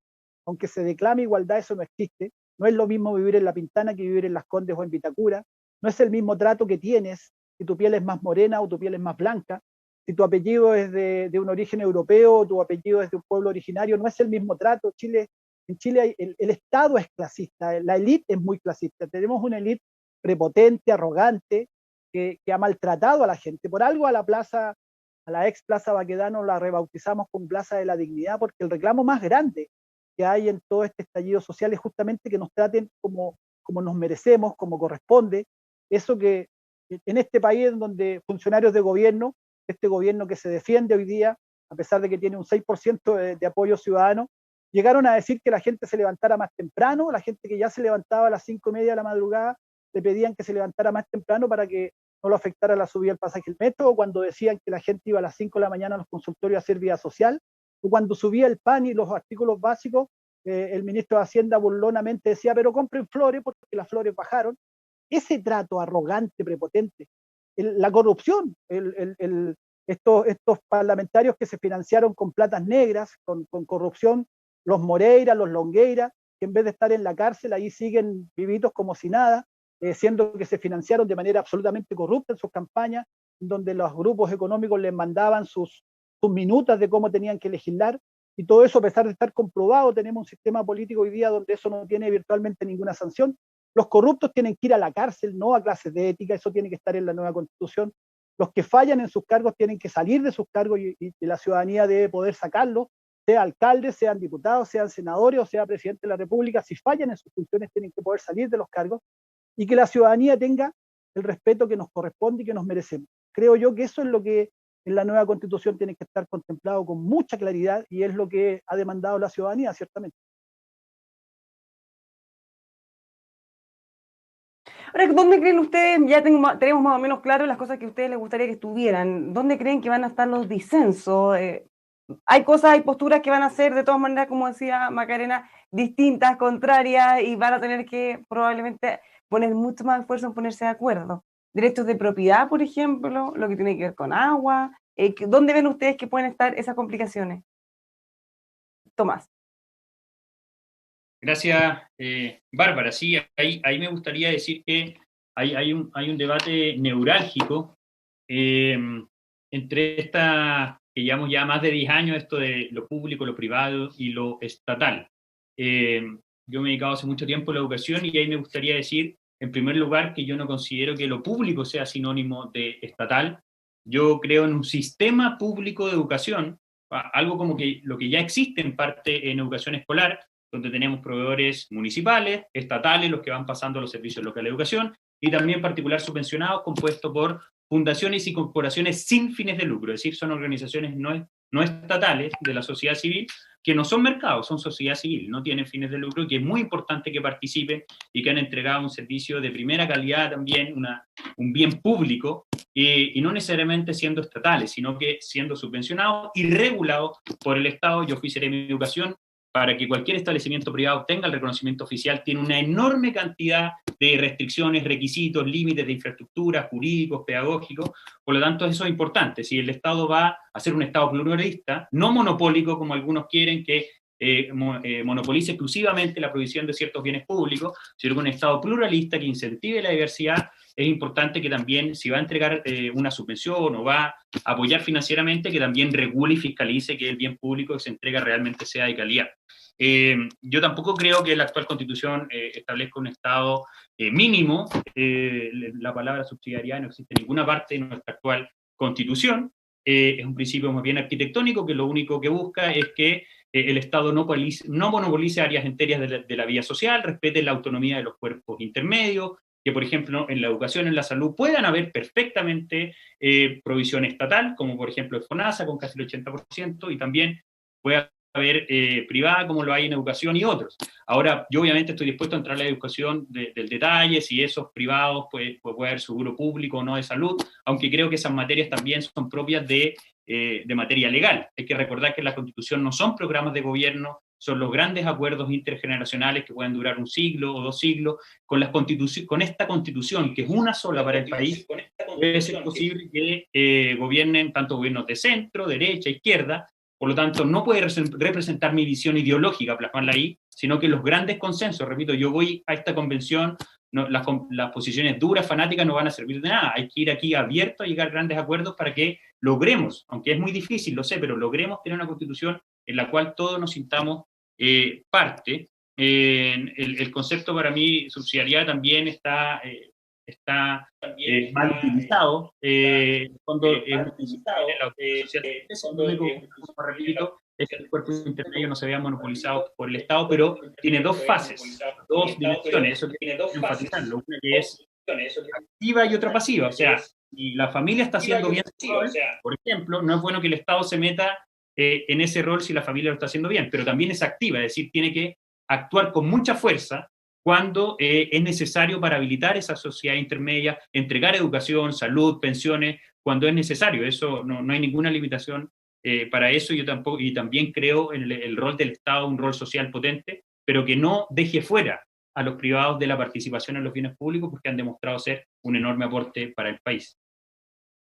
aunque se declame igualdad, eso no existe. No es lo mismo vivir en La Pintana que vivir en Las Condes o en Vitacura. No es el mismo trato que tienes si tu piel es más morena o tu piel es más blanca. Si tu apellido es de un origen europeo o tu apellido es de un pueblo originario, no es el mismo trato. En Chile el Estado es clasista, la élite es muy clasista. Tenemos una élite prepotente, arrogante, que ha maltratado a la gente. Por algo a la ex Plaza Baquedano la rebautizamos como Plaza de la Dignidad, porque el reclamo más grande que hay en todo este estallido social es justamente que nos traten como nos merecemos, como corresponde. Eso que en este país, en donde funcionarios de gobierno, este gobierno que se defiende hoy día, a pesar de que tiene un 6% de apoyo ciudadano, llegaron a decir que la gente se levantara más temprano, la gente que ya se levantaba a las 5:30 de la madrugada, le pedían que se levantara más temprano para que no lo afectara la subida del pasaje del metro, o cuando decían que la gente iba a las 5 de la mañana a los consultorios a hacer vida social, o cuando subía el pan y los artículos básicos, el ministro de Hacienda burlonamente decía, pero compren flores porque las flores bajaron. Ese trato arrogante, prepotente, la corrupción, estos parlamentarios que se financiaron con platas negras, con corrupción, los Moreira, los Longueira, que en vez de estar en la cárcel, ahí siguen vivitos como si nada, siendo que se financiaron de manera absolutamente corrupta en sus campañas, donde los grupos económicos les mandaban sus minutas de cómo tenían que legislar, y todo eso, a pesar de estar comprobado, tenemos un sistema político hoy día donde eso no tiene virtualmente ninguna sanción. Los corruptos tienen que ir a la cárcel, no a clases de ética, eso tiene que estar en la nueva Constitución. Los que fallan en sus cargos tienen que salir de sus cargos y la ciudadanía debe poder sacarlos, sea alcaldes, sean diputados, sean senadores o sea presidente de la República. Si fallan en sus funciones tienen que poder salir de los cargos y que la ciudadanía tenga el respeto que nos corresponde y que nos merecemos. Creo yo que eso es lo que en la nueva Constitución tiene que estar contemplado con mucha claridad y es lo que ha demandado la ciudadanía, ciertamente. Ahora, ¿dónde creen ustedes, ya tenemos más o menos claro las cosas que a ustedes les gustaría que estuvieran, ¿dónde creen que van a estar los disensos? Hay cosas, hay posturas que van a ser de todas maneras, como decía Macarena, distintas, contrarias, y van a tener que probablemente poner mucho más esfuerzo en ponerse de acuerdo. Derechos de propiedad, por ejemplo, lo que tiene que ver con agua. ¿Dónde ven ustedes que pueden estar esas complicaciones? Tomás. Gracias, Bárbara. Sí, ahí me gustaría decir que hay un debate neurálgico entre esta, que llevamos ya más de 10 años, esto de lo público, lo privado y lo estatal. Yo me he dedicado hace mucho tiempo a la educación y ahí me gustaría decir, en primer lugar, que yo no considero que lo público sea sinónimo de estatal. Yo creo en un sistema público de educación, algo como que lo que ya existe en parte en educación escolar, donde tenemos proveedores municipales, estatales, los que van pasando los servicios locales de educación, y también particular subvencionados, compuestos por fundaciones y corporaciones sin fines de lucro, es decir, son organizaciones no estatales de la sociedad civil, que no son mercados, son sociedad civil, no tienen fines de lucro, y que es muy importante que participen y que han entregado un servicio de primera calidad también, un bien público, y no necesariamente siendo estatales, sino que siendo subvencionados y regulados por el Estado. Yo fui Seremi de Educación. Para que cualquier establecimiento privado tenga el reconocimiento oficial, tiene una enorme cantidad de restricciones, requisitos, límites de infraestructura, jurídicos, pedagógicos. Por lo tanto, eso es importante. Si el Estado va a ser un Estado pluralista, no monopólico, como algunos quieren, que monopolice exclusivamente la provisión de ciertos bienes públicos, sino que un Estado pluralista que incentive la diversidad, es importante que también, si va a entregar una subvención o va a apoyar financieramente, que también regule y fiscalice que el bien público que se entrega realmente sea de calidad. Yo tampoco creo que la actual Constitución establezca un Estado mínimo. La palabra subsidiariedad no existe en ninguna parte de nuestra actual Constitución. Es un principio más bien arquitectónico que lo único que busca es que el Estado no monopolice áreas enteras de la vida social, respete la autonomía de los cuerpos intermedios, que por ejemplo en la educación, en la salud, puedan haber perfectamente provisión estatal, como por ejemplo el FONASA con casi el 80%, y también puede haber privada como lo hay en educación y otros. Ahora, yo obviamente estoy dispuesto a entrar a la educación del detalle, si esos privados puede haber seguro público o no de salud, aunque creo que esas materias también son propias de materia legal. Hay que recordar que la Constitución no son programas de gobierno, son los grandes acuerdos intergeneracionales que pueden durar 1 siglo o 2 siglos. Con esta Constitución, que es una sola para el país, debe ser posible que gobiernen tanto gobiernos de centro, derecha, izquierda. Por lo tanto, no puede representar mi visión ideológica, plasmarla ahí, sino que los grandes consensos, repito, yo voy a esta convención, las posiciones duras, fanáticas, no van a servir de nada. Hay que ir aquí abierto a llegar a grandes acuerdos para que logremos, aunque es muy difícil, lo sé, pero logremos tener una Constitución en la cual todos nos sintamos parte. El concepto para mí, subsidiariedad, también está mal utilizado. Repito, es que el cuerpo intermedio no se vea monopolizado por el Estado, pero tiene dos fases, dos dimensiones, eso tiene que enfatizarlo, una que es activa y otra pasiva. O sea, si la familia está haciendo bien, por ejemplo, no es bueno que el Estado se meta en ese rol si la familia lo está haciendo bien, pero también es activa, es decir, tiene que actuar con mucha fuerza cuando es necesario para habilitar esa sociedad intermedia, entregar educación, salud, pensiones, cuando es necesario. Eso no hay ninguna limitación para eso. Yo tampoco, y también creo en el rol del Estado, un rol social potente, pero que no deje fuera a los privados de la participación en los bienes públicos, porque han demostrado ser un enorme aporte para el país.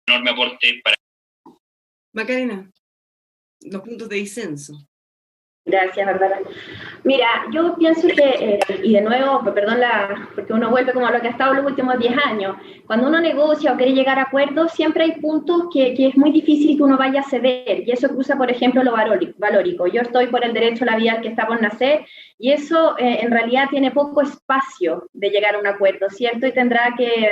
Enorme aporte para... Macarena, los puntos de disenso. Gracias, Bárbara. Mira, yo pienso que, y de nuevo, perdón, porque uno vuelve como a lo que ha estado los últimos 10 años, cuando uno negocia o quiere llegar a acuerdos, siempre hay puntos que es muy difícil que uno vaya a ceder, y eso cruza, por ejemplo, lo valórico. Yo estoy por el derecho a la vida al que está por nacer, y eso en realidad tiene poco espacio de llegar a un acuerdo, ¿cierto? Y tendrá que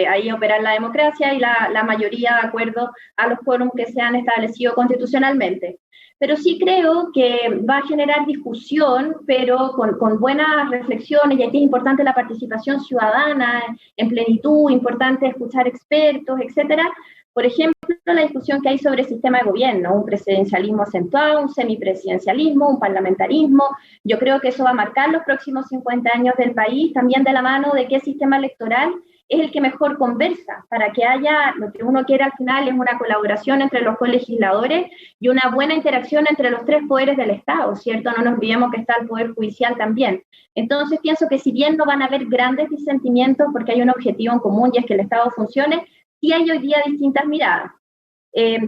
ahí operar la democracia y la mayoría de acuerdo a los quórums que se han establecido constitucionalmente. Pero sí creo que va a generar discusión, pero con buenas reflexiones, y aquí es importante la participación ciudadana en plenitud, importante escuchar expertos, etcétera. Por ejemplo, la discusión que hay sobre el sistema de gobierno, un presidencialismo acentuado, un semipresidencialismo, un parlamentarismo. Yo creo que eso va a marcar los próximos 50 años del país, también de la mano de qué sistema electoral es el que mejor conversa, para que haya, lo que uno quiere al final es una colaboración entre los colegisladores y una buena interacción entre los tres poderes del Estado, ¿cierto? No nos olvidemos que está el Poder Judicial también. Entonces pienso que si bien no van a haber grandes disentimientos porque hay un objetivo en común y es que el Estado funcione, sí hay hoy día distintas miradas.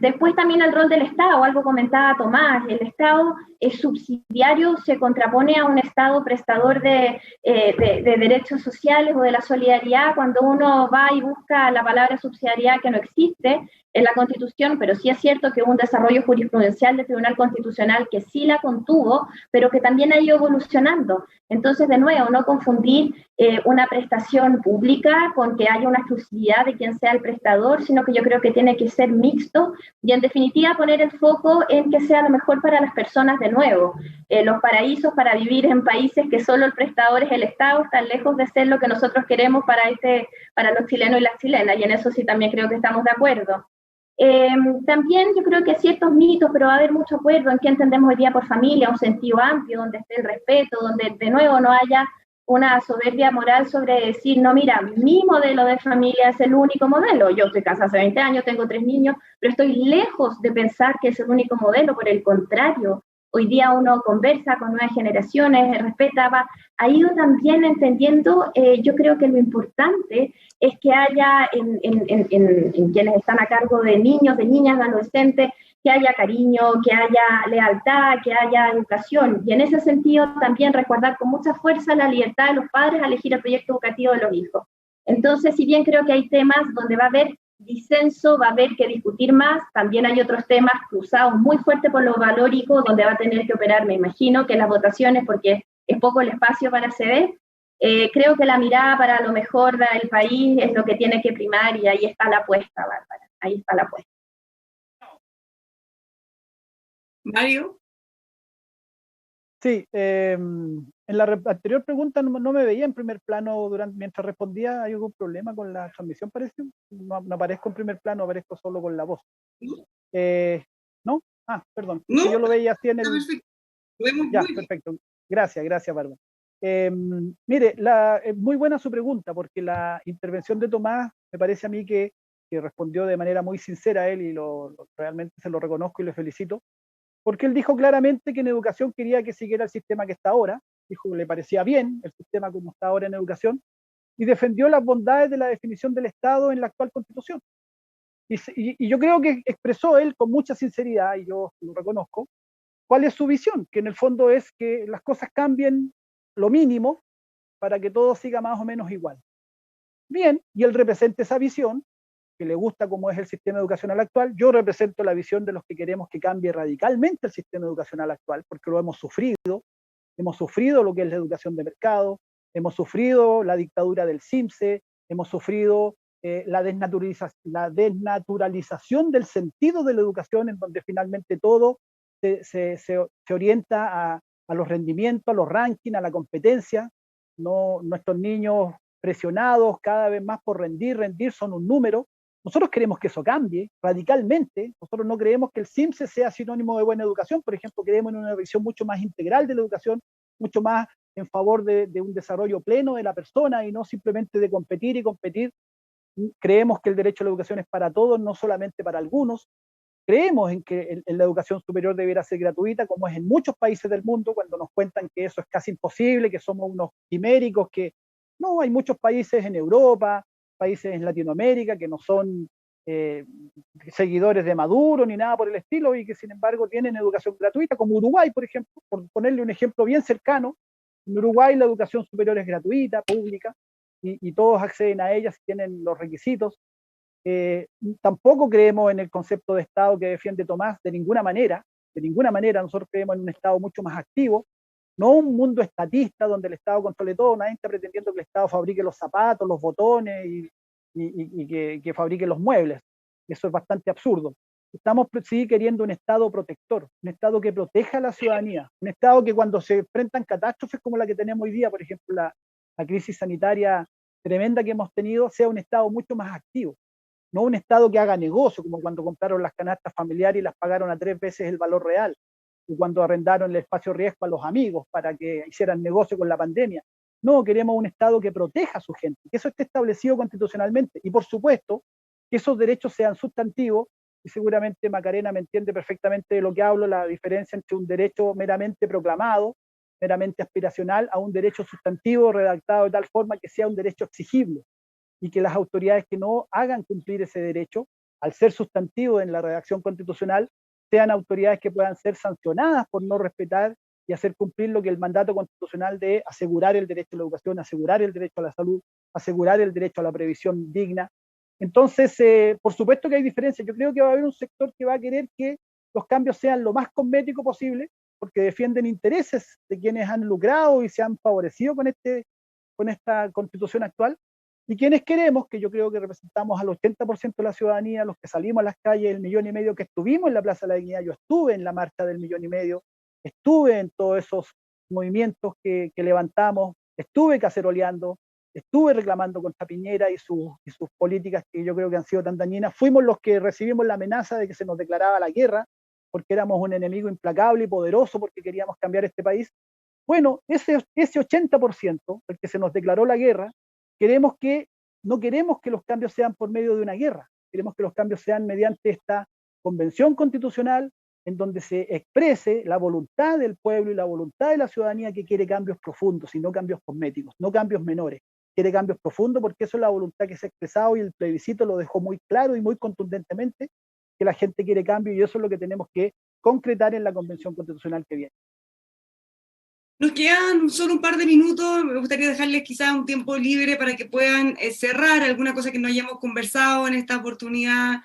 Después también el rol del Estado, algo comentaba Tomás, el Estado es subsidiario, se contrapone a un Estado prestador de derechos sociales o de la solidaridad cuando uno va y busca la palabra subsidiariedad que no existe en la Constitución, pero sí es cierto que hubo un desarrollo jurisprudencial del Tribunal Constitucional que sí la contuvo, pero que también ha ido evolucionando. Entonces, de nuevo, no confundir una prestación pública con que haya una exclusividad de quien sea el prestador, sino que yo creo que tiene que ser mixto y, en definitiva, poner el foco en que sea lo mejor para las personas de nuevo. Los paraísos para vivir en países que solo el prestador es el Estado están lejos de ser lo que nosotros queremos para los chilenos y las chilenas, y en eso sí también creo que estamos de acuerdo. También yo creo que ciertos mitos, pero va a haber mucho acuerdo en qué entendemos hoy día por familia, un sentido amplio, donde esté el respeto, donde de nuevo no haya una soberbia moral sobre decir, no, mira, mi modelo de familia es el único modelo. Yo estoy casada hace 20 años, tengo 3 niños, pero estoy lejos de pensar que es el único modelo. Por el contrario, hoy día uno conversa con nuevas generaciones, respeta, ha ido también entendiendo, yo creo que lo importante es que haya en quienes están a cargo de niños, de niñas, de adolescentes, que haya cariño, que haya lealtad, que haya educación. Y en ese sentido también recordar con mucha fuerza la libertad de los padres a elegir el proyecto educativo de los hijos. Entonces, si bien creo que hay temas donde va a haber disenso, va a haber que discutir más, también hay otros temas cruzados muy fuerte por lo valórico, donde va a tener que operar, me imagino, que las votaciones, porque es poco el espacio para ceder. Creo que la mirada para lo mejor del país es lo que tiene que primar, y ahí está la apuesta, Bárbara, ahí está la apuesta. Mario. Sí, en la anterior pregunta no me veía en primer plano mientras respondía. ¿Hay algún problema con la transmisión, parece? No aparezco en primer plano, aparezco solo con la voz. ¿No? Ah, perdón. No, yo lo veía así en el... Perfecto. Ya, perfecto. Gracias, Bárbara. Mire, muy buena su pregunta, porque la intervención de Tomás me parece a mí que respondió de manera muy sincera a él, y realmente se lo reconozco y le felicito, porque él dijo claramente que en educación quería que siguiera el sistema que está ahora, dijo que le parecía bien el sistema como está ahora en educación, y defendió las bondades de la definición del Estado en la actual Constitución. Y yo creo que expresó él con mucha sinceridad, y yo lo reconozco, cuál es su visión, que en el fondo es que las cosas cambien lo mínimo para que todo siga más o menos igual. Bien, y él representa esa visión, que le gusta cómo es el sistema educacional actual. Yo represento la visión de los que queremos que cambie radicalmente el sistema educacional actual, porque lo hemos sufrido lo que es la educación de mercado, hemos sufrido la dictadura del CIMSE, hemos sufrido la desnaturalización del sentido de la educación, en donde finalmente todo se orienta a los rendimientos, a los rankings, a la competencia. Nuestros niños presionados cada vez más por rendir, son un número. Nosotros queremos que eso cambie radicalmente. Nosotros no creemos que el CIMSE sea sinónimo de buena educación. Por ejemplo, creemos en una visión mucho más integral de la educación, mucho más en favor de un desarrollo pleno de la persona y no simplemente de competir y competir. Creemos que el derecho a la educación es para todos, no solamente para algunos. Creemos en que la educación superior debiera ser gratuita, como es en muchos países del mundo, cuando nos cuentan que eso es casi imposible, que somos unos quiméricos, que no, hay muchos países en Europa, países en Latinoamérica que no son seguidores de Maduro ni nada por el estilo y que sin embargo tienen educación gratuita, como Uruguay, por ejemplo, por ponerle un ejemplo bien cercano. En Uruguay la educación superior es gratuita, pública, y todos acceden a ella si tienen los requisitos. Tampoco creemos en el concepto de Estado que defiende Tomás de ninguna manera. Nosotros creemos en un Estado mucho más activo, no un mundo estatista donde el Estado controle todo. Nadie está pretendiendo que el Estado fabrique los zapatos, los botones y que fabrique los muebles. Eso es bastante absurdo. Estamos sí queriendo un Estado protector, un Estado que proteja a la ciudadanía, un Estado que cuando se enfrentan catástrofes como la que tenemos hoy día, por ejemplo la crisis sanitaria tremenda que hemos tenido, sea un Estado mucho más activo. No un Estado que haga negocio, como cuando compraron las canastas familiares y las pagaron a 3 veces el valor real, o cuando arrendaron el espacio riesgo a los amigos para que hicieran negocio con la pandemia. No, queremos un Estado que proteja a su gente, que eso esté establecido constitucionalmente, y por supuesto, que esos derechos sean sustantivos, y seguramente Macarena me entiende perfectamente de lo que hablo, la diferencia entre un derecho meramente proclamado, meramente aspiracional, a un derecho sustantivo redactado de tal forma que sea un derecho exigible, y que las autoridades que no hagan cumplir ese derecho, al ser sustantivo en la redacción constitucional, sean autoridades que puedan ser sancionadas por no respetar y hacer cumplir lo que el mandato constitucional de asegurar el derecho a la educación, asegurar el derecho a la salud, asegurar el derecho a la previsión digna. Entonces, por supuesto que hay diferencias. Yo creo que va a haber un sector que va a querer que los cambios sean lo más cosméticos posible, porque defienden intereses de quienes han lucrado y se han favorecido con esta constitución actual, y quienes queremos, que yo creo que representamos al 80% de la ciudadanía, los que salimos a las calles, el 1,5 millones que estuvimos en la Plaza de la Dignidad. Yo estuve en la marcha del 1,5 millones, estuve en todos esos movimientos que levantamos, estuve caceroleando, estuve reclamando contra Piñera y sus políticas que yo creo que han sido tan dañinas. Fuimos los que recibimos la amenaza de que se nos declaraba la guerra, porque éramos un enemigo implacable y poderoso, porque queríamos cambiar este país. Bueno, ese 80%, el que se nos declaró la guerra, no queremos que los cambios sean por medio de una guerra, queremos que los cambios sean mediante esta convención constitucional, en donde se exprese la voluntad del pueblo y la voluntad de la ciudadanía que quiere cambios profundos y no cambios cosméticos, no cambios menores. Quiere cambios profundos porque eso es la voluntad que se ha expresado y el plebiscito lo dejó muy claro y muy contundentemente, que la gente quiere cambio, y eso es lo que tenemos que concretar en la convención constitucional que viene. Nos quedan solo un par de minutos. Me gustaría dejarles quizás un tiempo libre para que puedan cerrar alguna cosa que no hayamos conversado en esta oportunidad,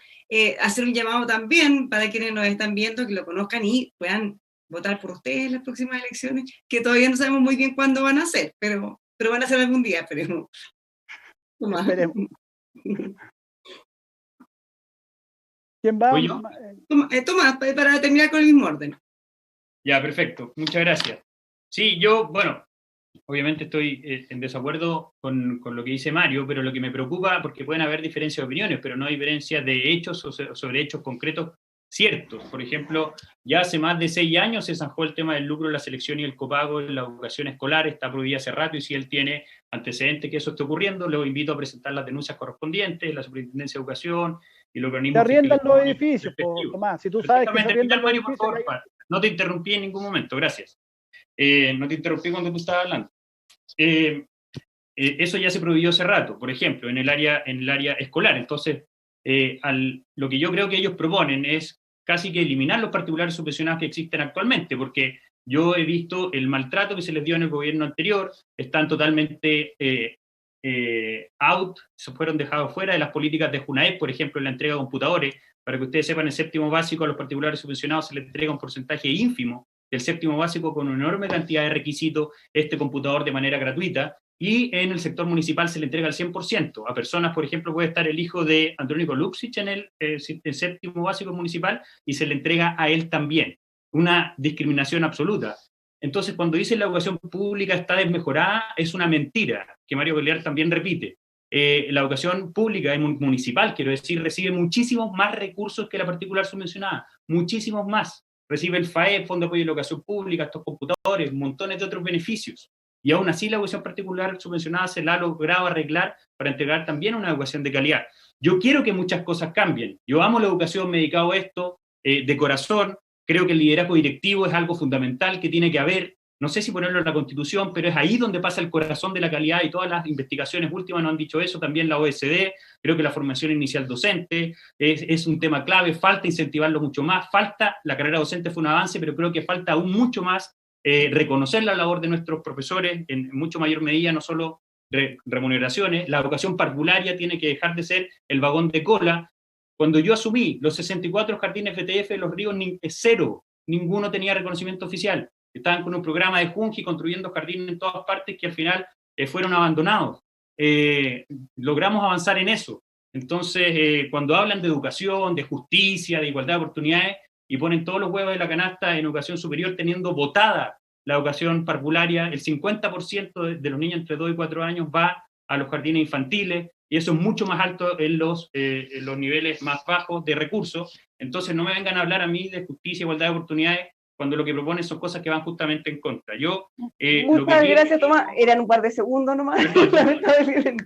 hacer un llamado también para quienes nos están viendo, que lo conozcan y puedan votar por ustedes en las próximas elecciones, que todavía no sabemos muy bien cuándo van a ser, pero van a ser algún día, esperemos. Tomás. Esperemos. ¿Quién va? ¿Voy yo? Tomás, para terminar con el mismo orden. Ya, perfecto. Muchas gracias. Sí, yo, bueno, obviamente estoy en desacuerdo con lo que dice Mario, pero lo que me preocupa, porque pueden haber diferencias de opiniones, pero no diferencias de hechos o sobre hechos concretos ciertos. Por ejemplo, ya hace más de 6 años se zanjó el tema del lucro de la selección y el copago en la educación escolar, está prohibida hace rato, y si él tiene antecedentes que eso esté ocurriendo, lo invito a presentar las denuncias correspondientes, la Superintendencia de Educación y los organismos. Se arriendan los edificios, Tomás, si tú sabes que se arriendan los edificios. Por favor, no te interrumpí en ningún momento, gracias. No te interrumpí cuando tú estabas hablando. Eso ya se prohibió hace rato, por ejemplo, en el área escolar. Entonces, lo que yo creo que ellos proponen es casi que eliminar los particulares subvencionados que existen actualmente, porque yo he visto el maltrato que se les dio en el gobierno anterior, están totalmente out, se fueron dejados fuera de las políticas de Junaed, por ejemplo, en la entrega de computadores. Para que ustedes sepan, en séptimo básico a los particulares subvencionados se les entrega un porcentaje ínfimo del séptimo básico con una enorme cantidad de requisitos, este computador de manera gratuita, y en el sector municipal se le entrega al 100%. A personas, por ejemplo, puede estar el hijo de Andrónico Luxich en el séptimo básico municipal y se le entrega a él también. Una discriminación absoluta. Entonces, cuando dicen la educación pública está desmejorada, es una mentira, que Mario Beliar también repite. la educación pública, municipal, quiero decir, recibe muchísimos más recursos que la particular subvencionada, muchísimos más. Recibe el FAE, Fondo de Apoyo a la Educación Pública, estos computadores, montones de otros beneficios. Y aún así la educación particular subvencionada se la ha logrado arreglar para entregar también una educación de calidad. Yo quiero que muchas cosas cambien. Yo amo la educación, me he dedicado a esto de corazón. Creo que el liderazgo directivo es algo fundamental que tiene que haber. No sé si ponerlo en la Constitución, pero es ahí donde pasa el corazón de la calidad, y todas las investigaciones últimas nos han dicho eso, también la OECD. Creo que la formación inicial docente es un tema clave, falta incentivarlo mucho más, la carrera docente fue un avance, pero creo que falta aún mucho más reconocer la labor de nuestros profesores en mucho mayor medida, no solo remuneraciones. La educación parvularia tiene que dejar de ser el vagón de cola. Cuando yo asumí los 64 jardines FTF de Los Ríos, cero, ninguno tenía reconocimiento oficial. Estaban con un programa de Junji construyendo jardines en todas partes que al final fueron abandonados. Logramos avanzar en eso. Entonces, cuando hablan de educación, de justicia, de igualdad de oportunidades, y ponen todos los huevos de la canasta en educación superior, teniendo votada la educación parvularia, el 50% de los niños entre 2 y 4 años va a los jardines infantiles, y eso es mucho más alto en los niveles más bajos de recursos. Entonces no me vengan a hablar a mí de justicia, igualdad de oportunidades, cuando lo que proponen son cosas que van justamente en contra. Muchas gracias, Tomás. Eran un par de segundos nomás.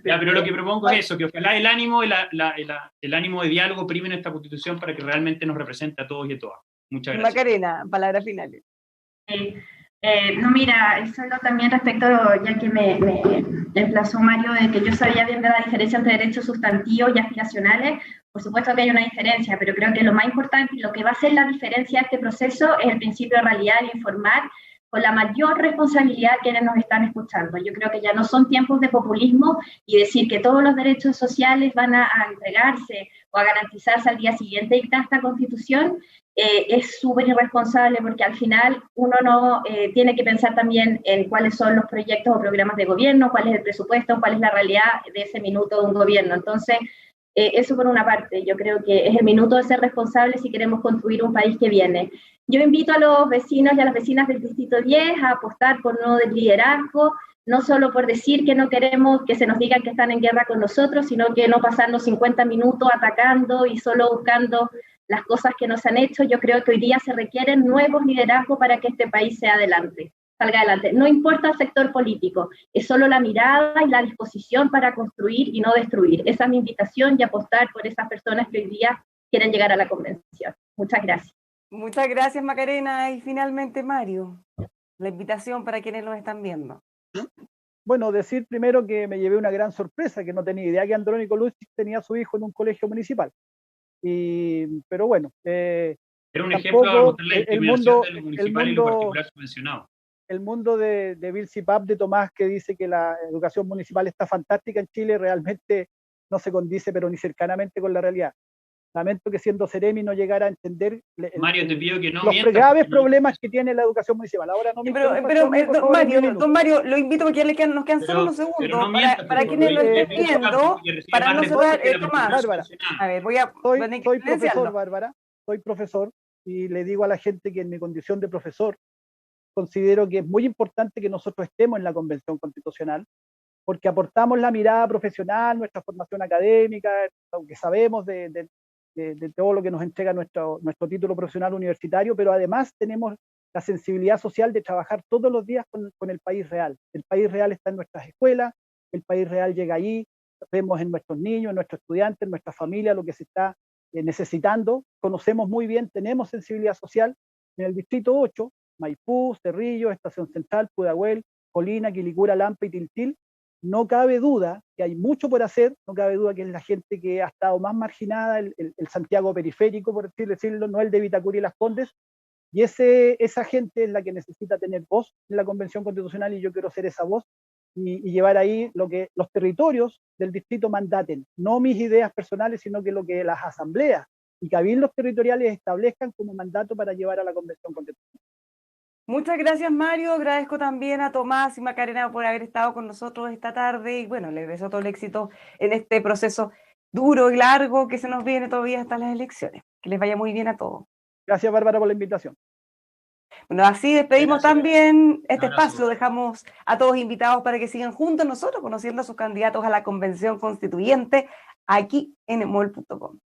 Ya, pero lo que propongo es eso, que ojalá el ánimo de diálogo prime en esta Constitución para que realmente nos represente a todos y a todas. Muchas gracias. Macarena, palabras finales. No, mira, solo también respecto, ya que me desplazó Mario, de que yo sabía bien de la diferencia entre derechos sustantivos y aspiracionales. Por supuesto que hay una diferencia, pero creo que lo más importante, lo que va a hacer la diferencia de este proceso es el principio de realidad y informar con la mayor responsabilidad a quienes nos están escuchando. Yo creo que ya no son tiempos de populismo y decir que todos los derechos sociales van a entregarse o a garantizarse al día siguiente de dictar esta Constitución. Es súper irresponsable, porque al final uno no tiene que pensar también en cuáles son los proyectos o programas de gobierno, cuál es el presupuesto, cuál es la realidad de ese minuto de un gobierno. Entonces, eso por una parte, yo creo que es el minuto de ser responsables si queremos construir un país que viene. Yo invito a los vecinos y a las vecinas del Distrito 10 a apostar por nuevo liderazgo, no solo por decir que no queremos que se nos digan que están en guerra con nosotros, sino que no pasarnos 50 minutos atacando y solo buscando las cosas que nos han hecho. Yo creo que hoy día se requieren nuevos liderazgos para que este país salga adelante. No importa el sector político, es solo la mirada y la disposición para construir y no destruir. Esa es mi invitación, y apostar por esas personas que hoy día quieren llegar a la convención. Muchas gracias. Muchas gracias, Macarena. Y finalmente, Mario, la invitación para quienes nos están viendo. Bueno, decir primero que me llevé una gran sorpresa, que no tenía idea que Andrónico Lucic tenía a su hijo en un colegio municipal. Pero bueno, era un ejemplo de mostrar la discriminación de lo municipal y lo particular subvencionado. El mundo de Bill Cipap, de Tomás, que dice que la educación municipal está fantástica en Chile, realmente no se condice, pero ni cercanamente, con la realidad. Lamento que siendo Ceremi no llegara a entender Mario, te pido que no los mientas, graves problemas que tiene la educación municipal. Ahora no me don Mario, lo invito porque ya nos quedan solo unos segundos para quienes lo estén viendo, para no cerrar. Tomás, a ver, soy profesor, Bárbara, soy profesor, y le digo a la gente que en mi condición de profesor considero que es muy importante que nosotros estemos en la Convención Constitucional, porque aportamos la mirada profesional, nuestra formación académica, aunque sabemos de todo lo que nos entrega nuestro título profesional universitario, pero además tenemos la sensibilidad social de trabajar todos los días con el país real. El país real está en nuestras escuelas, el país real llega allí, vemos en nuestros niños, en nuestros estudiantes, en nuestra familia lo que se está necesitando, conocemos muy bien, tenemos sensibilidad social. En el Distrito 8, Maipú, Cerrillo, Estación Central, Pudahuel, Colina, Quilicura, Lampa y Tiltil, no cabe duda que hay mucho por hacer, no cabe duda que es la gente que ha estado más marginada, el Santiago periférico, por decirlo, no el de Vitacura y Las Condes, y esa gente es la que necesita tener voz en la Convención Constitucional, y yo quiero ser esa voz y llevar ahí lo que los territorios del distrito mandaten, no mis ideas personales, sino que lo que las asambleas y cabildos territoriales establezcan como mandato para llevar a la Convención Constitucional. Muchas gracias, Mario. Agradezco también a Tomás y Macarena por haber estado con nosotros esta tarde, y bueno, les deseo todo el éxito en este proceso duro y largo que se nos viene todavía hasta las elecciones. Que les vaya muy bien a todos. Gracias, Bárbara, por la invitación. Bueno, así despedimos también este abrazo. espacio. Dejamos a todos invitados para que sigan juntos nosotros conociendo a sus candidatos a la Convención Constituyente aquí en emol.com.